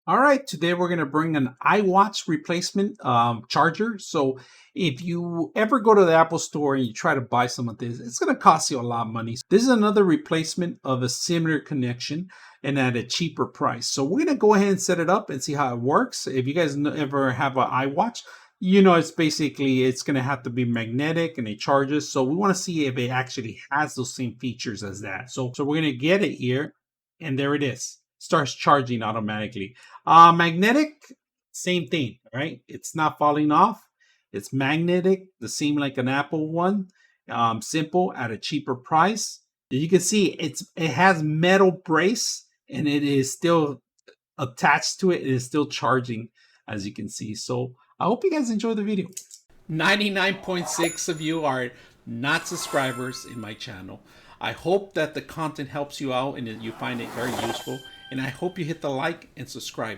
All right, today we're going to bring an iWatch replacement charger. So if you ever go to the Apple store and you try to buy some of this, it's going to cost you a lot of money. This is another replacement of a similar connection and at a cheaper price. So we're going to go ahead and set it up and see how it works. If you guys ever have an iWatch, you know it's going to have to be magnetic and it charges. So we want to see if it actually has those same features as that. So we're going to get it here, and there it is. Starts charging automatically. Magnetic, same thing, right? It's not falling off. It's magnetic, the same like an Apple one. Simple at a cheaper price. You can see it has metal brace and it is still attached to it. It is still charging, as you can see. So I hope you guys enjoy the video. 99.6 of you are not subscribers in my channel. I hope that the content helps you out and that you find it very useful. And I hope you hit the like and subscribe.